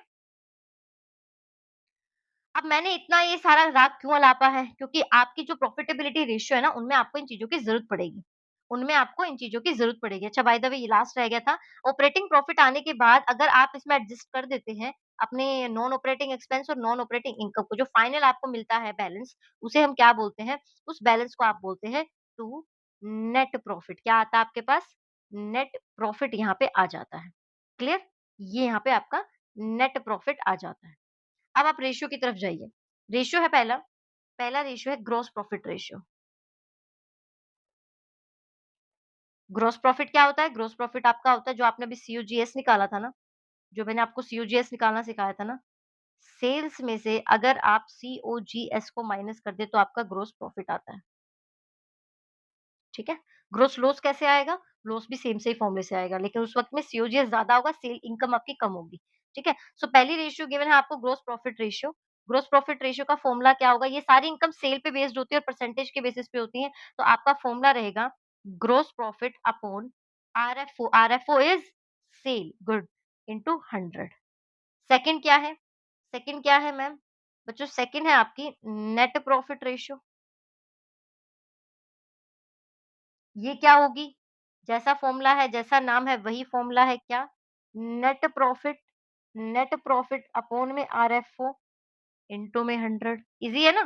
अब मैंने इतना ये सारा राग क्यों अलापा है? क्योंकि आपकी जो प्रॉफिटेबिलिटी रेशियो है ना, उनमें आपको इन चीज़ों की ज़रूरत पड़ेगी। उनमें आपको इन चीज़ों की ज़रूरत पड़ेगी। अच्छा बाय द वे ये लास्ट रह गया था, ऑपरेटिंग प्रॉफिट आने के बाद अगर आप इसमें एडजस्ट कर देते हैं, अपने नॉन ऑपरेटिंग एक्सपेंस और नॉन ऑपरेटिंग इनकम को, जो फाइनल आपको मिलता है बैलेंस, उसे हम क्या बोलते हैं? उस बैलेंस को आप बोलते हैं टू नेट प्रॉफिट। क्या आता है आपके पास? नेट प्रॉफिट यहाँ पे आ जाता है। क्लियर? ये यहाँ पे आपका नेट प्रॉफिट आ जाता है। अब आप रेशियो की तरफ जाइए। रेशियो है पहला, पहला रेशियो है gross profit ratio. Gross profit क्या होता है? ग्रॉस प्रॉफिट आपका होता है जो आपने अभी सीओजीएस निकाला था ना, जो मैंने आपको सीओजीएस निकालना सिखाया था ना, सेल्स में से अगर आप सीओजीएस को माइनस कर दें तो आपका ग्रॉस प्रॉफिट आता है। ठीक है? ग्रॉस लॉस कैसे आएगा? लॉस भी सेम से ही फॉर्मूले से आएगा, लेकिन उस वक़्त में सीओजीएस ज़्यादा होगा, सेल इनकम आपकी कम होगी। ठीक है? सो पहली रेशियो गिवन है आपको gross profit ratio. Gross profit ratio का फॉर्मूला क्या होगा? ये सारी इनकम सेल पे बेस्ड होती है और परसेंटेज के बेसिस पे होती है। तो आपका फॉर्मूला रहेगा gross profit upon RFO. RFO is sale good into 100। Second क्या है? सेकंड क्या है मैम? बच्चों सेकंड है आपकी नेट प्रॉफिट रेशियो। ये क्या होगी? जैसा फ़ॉर्मूला है, जैसा नाम है वही फ़ॉर्मूला है क्या? नेट प्रॉफिट अपॉन में आरएफओ इंटू में 100 ईज़ी है ना?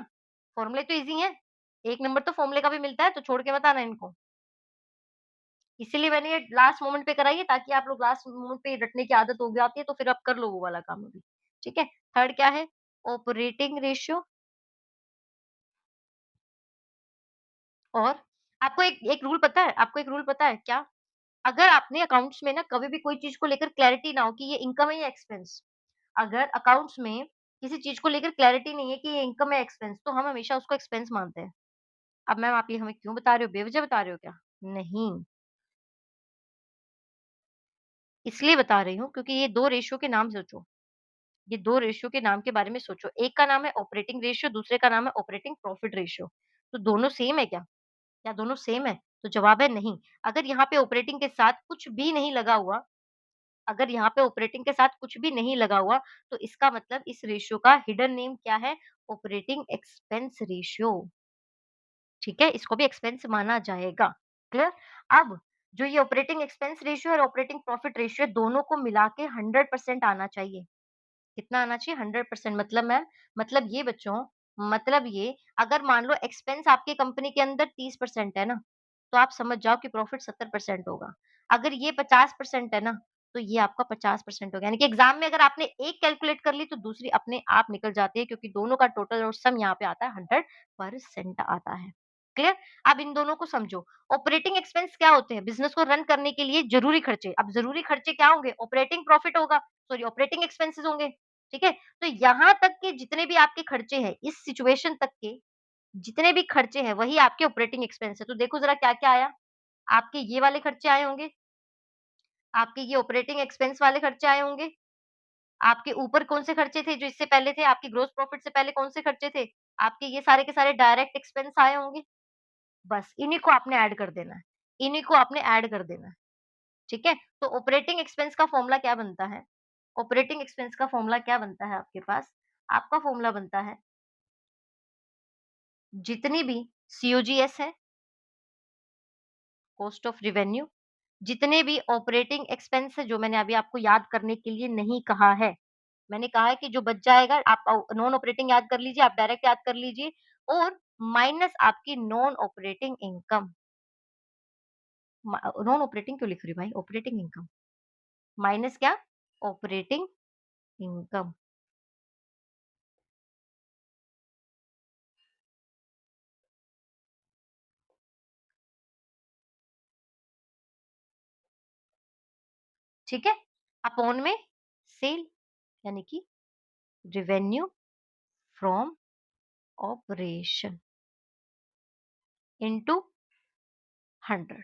फ़ॉर्मूले तो ईज़ी हैं। 1 नंबर तो फ़ॉर्मूले का भी मिलता है, तो छोड़ के मत आना इनको। इसीलिए मैंने ये लास्ट मोमेंट पे कराई है ताकि आप लोग लास्ट मोमेंट पे रटने की आदत हो जाती है, तो फिर आप कर लो वो वाला काम अभी। ठीक है? थर्ड क्या है? Operating ratio. और आपको एक एक रूल पता है? आपको एक रूल पता है क्या? अगर आपने अकाउंट्स में ना कभी भी कोई चीज़ को लेकर क्लैरिटी ना हो कि ये इनकम है या एक्सपेंस, अगर अकाउंट्स में किसी चीज़ को लेकर क्लैरिटी नहीं है कि ये इनकम है एक्सपेंस, तो हम हमेशा उसको एक्सपेंस मानते हैं। अब मैम आप ये हमें क्यों बता रहे हो? बेवजह बता रहे हो क्या? नहीं, इसलिए बता रही हूँ क्योंकि ये 2 रेशियो के नाम सोचो। ये 2 रेशियो के नाम के बारे में सोचो। एक का नाम है ऑपरेटिंग रेशियो, दूसरे का नाम है ऑपरेटिंग प्रॉफिट रेशियो। तो दोनों सेम है क्या? क्या दोनों सेम है? तो जवाब है नहीं। अगर यहाँ पे ऑपरेटिंग के साथ कुछ भी नहीं लगा हुआ, अगर यहाँ पे ऑपरेटिंग के साथ कुछ भी नहीं लगा हुआ, तो इसका मतलब इस रेशियो का हिडन नेम क्या है? Operating expense ratio. ठीक है? इसको भी एक्सपेंस माना जाएगा। क्लियर? अब जो ये ऑपरेटिंग एक्सपेंस रेशियो और ऑपरेटिंग प्रॉफिट रेशियो दोनों को मिला के 100% आना चाहिए। कितना आना चाहिए? 100% मतलब मैम मतलब ये बच्चों मतलब ये अगर मान लो एक्सपेंस आपकी कंपनी के अंदर 30% है ना, तो आप समझ जाओ कि प्रॉफिट 70% होगा। अगर ये 50% है ना, तो ये आपका 50% होगा। यानी कि एग्ज़ाम में अगर आपने एक कैलकुलेट कर ली तो दूसरी अपने आप निकल जाती है क्योंकि दोनों का टोटल और सम यहाँ पे आता है 100% आता है। क्लियर? अब इन दोनों को समझो। ऑपरेटिंग एक्सपेंस क्या होते हैं? बिज़नेस को रन करने के लिए ज़रूरी खर्चे। अब ज़रूरी खर्चे क्या होंगे? ऑपरेटिंग प्रॉफिट होगा, सॉरी ऑपरेटिंग एक्सपेंसेस होंगे। ठीक है? तो यहाँ तक के जितने भी आपके खर्चे हैं, इस सिचुएशन तक के जितने भी खर्चे हैं, वही आपके ऑपरेटिंग एक्सपेंस है। तो देखो ज़रा क्या-क्या आया? आपके ये वाले खर्चे आए होंगे, आपके ये ऑपरेटिंग एक्सपेंस वाले खर्चे आए होंगे, आपके ऊपर कौन से खर्चे थे जो इससे पहले थे, आपकी ग्रॉस प्रॉफिट से पहले कौन से खर्चे थे? आपके ये सारे के सारे डायरेक्ट एक्सपेंस आए होंगे। बस इन्हीं को आपने ऐड कर देना है, इन्हीं को आपने ऐड कर देना है, ठीक है? तो ऑपरेटिंग एक्सपेंस का फ़ॉर्मूला क्या बनता है? ऑपरेटिंग एक्सपेंस का फ़ॉर्मूला क्या बनता है आपके पास? आपका फ़ॉर्मूला बनता है, जितनी भी सीओजीएस है, कॉस्ट ऑफ रेवेन्यू, जितने भी ऑपरेटिंग एक्सपेंस है जो मैंने अभी आपको याद करने के लिए नहीं कहा है। मैंने कहा है कि जो बच जाएगा आप नॉन ऑपरेटिंग याद कर लीजिए, आप डायरेक्ट याद कर लीजिए और माइनस आपकी non operating income. Non operating क्यों लिख रही हूँ भाई? Operating income. माइनस क्या? Operating income. ठीक है? अपॉन में सेल यानी कि रेवेन्यू फ्रॉम ऑपरेशन इनटू 100।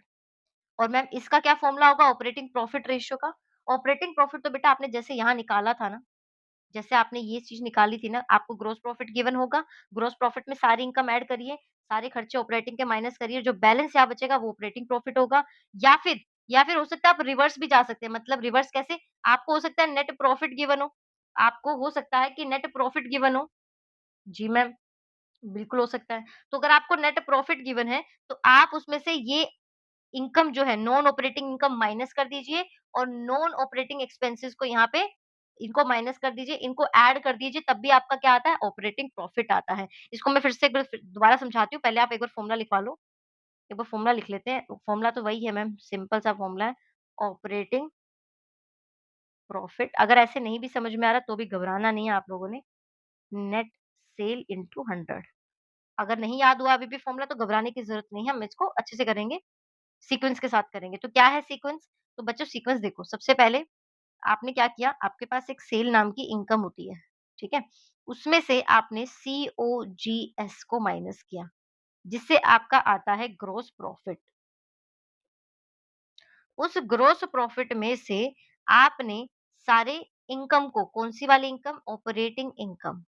और मैम इसका क्या फ़ॉर्मूला होगा ऑपरेटिंग प्रॉफिट रेशियो का? ऑपरेटिंग प्रॉफिट तो बेटा आपने जैसे यहाँ निकाला था ना, जैसे आपने ये चीज़ निकाली थी ना, आपको ग्रॉस प्रॉफिट गिवन होगा, ग्रॉस प्रॉफिट में सारी इनकम ऐड करिए, सारे खर्चे ऑपरेटिंग के माइनस करिए, जो बैलेंस यहाँ बचेगा वो ऑपरेटिंग प्रॉफिट होगा या फिर हो सकता है आप रिवर्स भी जा सकते हैं, मतलब रिवर्स कैसे? आपको हो सकता है नेट प्रॉफिट गिवन हो, आपको हो सकता है कि नेट प्रॉफिट गिवन हो। जी मैम, बिल्कुल हो सकता है। तो अगर आपको नेट प्रॉफिट गिवन है, तो आप उसमें से ये इनकम जो है नॉन ऑपरेटिंग इनकम माइनस कर दीजिए और नॉन ऑपरेटिंग एक्सपेंसेस को यहाँ पे इनको माइनस कर दीजिए, इनको ऐड कर दीजिए तब भी आपका क्या आता है ऑपरेटिंग प्रॉफिट आता है। इसको मैं फिर से एक बार दोबारा समझाती हूँ, पहले आप एक बार फॉर्मूला लिखवा लो। एक बार फॉर्मूला लिख लेते हैं, फॉर्मूला तो वही है मैम, सिंपल सा फॉर्मूला है, ऑपरेटिंग प्रॉफिट। अगर ऐसे नहीं भी समझ में आ रहा तो भी घबराना नहीं है आप लोगों ने, नेट सेल इंटू 100। अगर नहीं याद हुआ अभी भी फॉर्मूला तो घबराने की ज़रूरत नहीं है, हम इसको अच्छे से करेंगे। सीक्वेंस के साथ करेंगे। तो क्या है सीक्वेंस? तो बच्चों सीक्वेंस देखो, सबसे पहले आपने क्या किया, आपके पास एक सेल नाम की इनकम होती है, ठीक है? उसमें से आपने सीओजीएस को माइनस किया, जिससे आपका आता है ग्रॉस प्रॉफिट। उस ग्रॉस प्रॉफिट में से आपने सारे इनकम को कौन-सी वाली income? Operating income.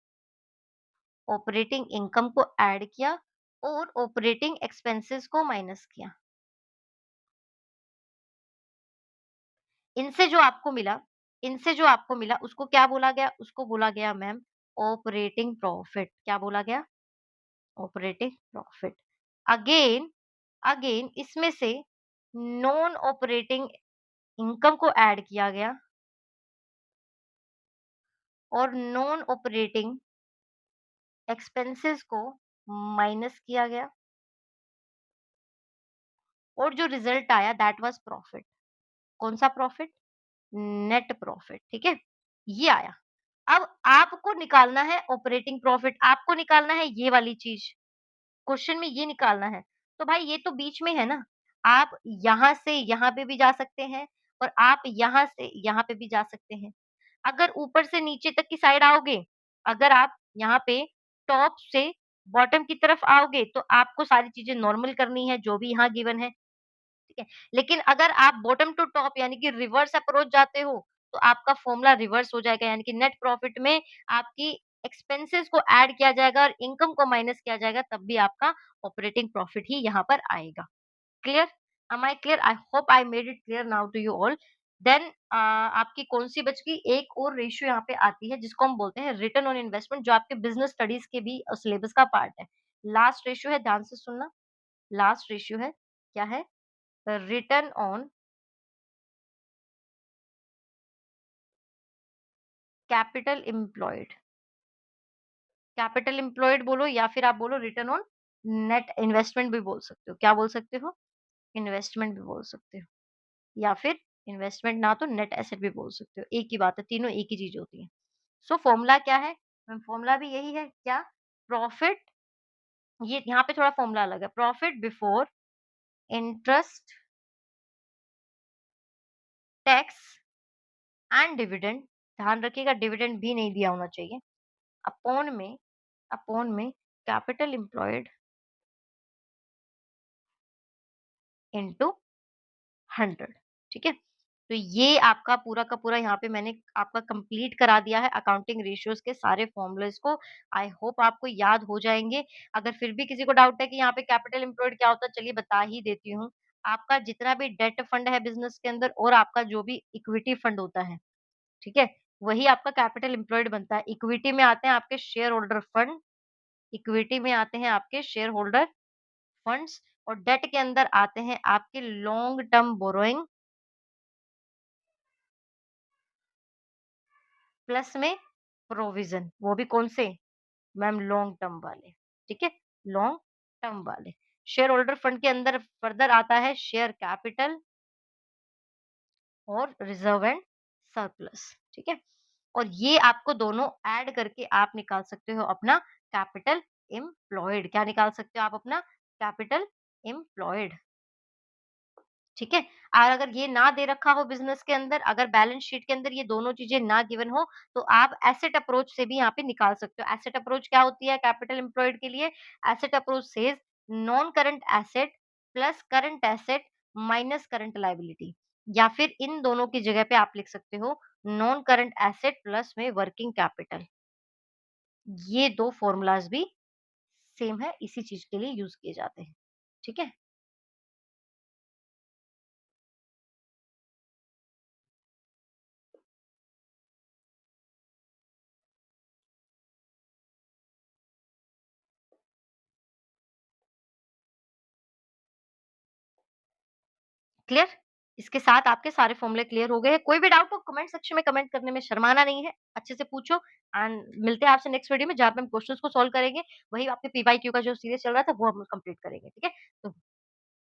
Operating income को ऐड किया और ऑपरेटिंग एक्सपेंसेस को माइनस किया। इनसे जो आपको मिला इनसे जो आपको मिला उसको क्या बोला गया? उसको बोला गया मैम ऑपरेटिंग प्रॉफिट। क्या बोला गया? Operating profit. अगेन अगेन इसमें से नॉन ऑपरेटिंग इनकम को ऐड किया गया और नॉन ऑपरेटिंग एक्सपेंसेस को माइनस किया गया और जो रिजल्ट आया दैट वाज़ प्रॉफिट। कौन-सा प्रॉफिट? नेट प्रॉफिट, ठीक है? ये आया। अब आपको निकालना है ऑपरेटिंग प्रॉफिट, आपको निकालना है ये वाली चीज़, क्वेश्चन में ये निकालना है। तो भाई ये तो बीच में है ना, आप यहाँ से यहाँ पे भी जा सकते हैं और आप यहाँ से यहाँ पे भी जा सकते हैं। अगर ऊपर से नीचे तक की साइड आओगे, अगर आप यहाँ पे टॉप से बॉटम की तरफ आओगे, तो आपको सारी चीज़ें नॉर्मल करनी है, जो भी यहाँ गिवन है। ठीक है? लेकिन अगर आप बॉटम टू टॉप यानी कि रिवर्स अप्रोच जाते हो, तो आपका फ़ॉर्मूला रिवर्स हो जाएगा यानी कि नेट प्रॉफिट में आपकी एक्सपेंसेस को ऐड किया जाएगा और इनकम को माइनस किया जाएगा, तब भी आपका ऑपरेटिंग प्रॉफिट ही यहाँ पर आएगा। Clear? Am I clear? I hope I made it clear now to you all. Then आपकी कौन-सी बच गई? एक और रेशियो यहाँ पे आती है जिसको हम बोलते हैं रिटर्न ऑन इन्वेस्टमेंट जो आपके बिज़नेस स्टडीज़ के भी सिलेबस का पार्ट है। लास्ट रेशियो है, ध्यान से सुनना, लास्ट रेशियो है, क्या है? Return on capital employed. Capital employed बोलो या फिर आप बोलो रिटर्न ऑन नेट इन्वेस्टमेंट भी बोल सकते हो। क्या बोल सकते हो? इन्वेस्टमेंट भी बोल सकते हो या फिर इन्वेस्टमेंट ना तो नेट एसेट भी बोल सकते हो। एक ही बात है, तीनों एक ही चीज़ होती है। सो फॉर्मूला क्या है? फॉर्मूला भी यही है क्या? प्रॉफिट, ये यहाँ पे थोड़ा फॉर्मूला अलग है। Profit before interest, tax and dividend ध्यान रखिएगा डिविडेंड भी नहीं दिया होना चाहिए। अपॉन में कैपिटल एम्प्लॉयड इनटू 100, ठीक है? तो ये आपका पूरा का पूरा यहाँ पे मैंने आपका कंप्लीट करा दिया है अकाउंटिंग रेशियोज़ के सारे फ़ॉर्मूलाज़ को। आई होप आपको याद हो जाएँगे। अगर फिर भी किसी को डाउट है कि यहाँ पे कैपिटल एम्प्लॉयड क्या होता है, चलिए बता ही देती हूँ। आपका जितना भी डेट फंड है बिज़नेस के अंदर और आपका जो भी इक्विटी फंड होता है, ठीक है? वही आपका कैपिटल एम्प्लॉयड बनता है। इक्विटी में आते हैं आपके शेयर होल्डर फंड, इक्विटी में आते हैं आपके शेयर होल्डर फंड्स और डेट के अंदर आते हैं आपके लॉन्ग टर्म बोरोइंग प्लस में प्रोविज़न, वो भी कौन से? मैम लॉन्ग टर्म वाले, ठीक है? लॉन्ग टर्म वाले। शेयर होल्डर फंड के अंदर फर्दर आता है शेयर कैपिटल और रिज़र्व एंड सरप्लस, ठीक है? और ये आपको दोनों ऐड करके आप निकाल सकते हो अपना कैपिटल एम्प्लॉयड। क्या निकाल सकते हो आप अपना? Capital employed. ठीक है? और अगर ये ना दे रखा हो बिज़नेस के अंदर, अगर बैलेंस शीट के अंदर ये दोनों चीज़ें ना गिवन हो, तो आप एसेट अप्रोच से भी यहाँ पे निकाल सकते हो। एसेट अप्रोच क्या होती है कैपिटल एम्प्लॉयड के लिए? Asset approach says non current asset plus current asset minus current liability या फिर इन दोनों की जगह पे आप लिख सकते हो नॉन करंट एसेट प्लस में वर्किंग कैपिटल। ये 2 फ़ॉर्मूलाज़ भी सेम है, इसी चीज़ के लिए यूज़ किए जाते हैं। ठीक है? क्लियर? इसके साथ आपके सारे फ़ॉर्मूले क्लियर हो गए हैं। कोई भी डाउट हो कमेंट सेक्शन में कमेंट करने में शर्माना नहीं है। अच्छे से पूछो एंड मिलते हैं आपसे नेक्स्ट वीडियो में जहाँ पे हम क्वेश्चन्स को सॉल्व करेंगे। वही आपके पीवाईक्यू का जो सीरीज़ चल रहा था वो हम कंप्लीट करेंगे, ठीक है? तो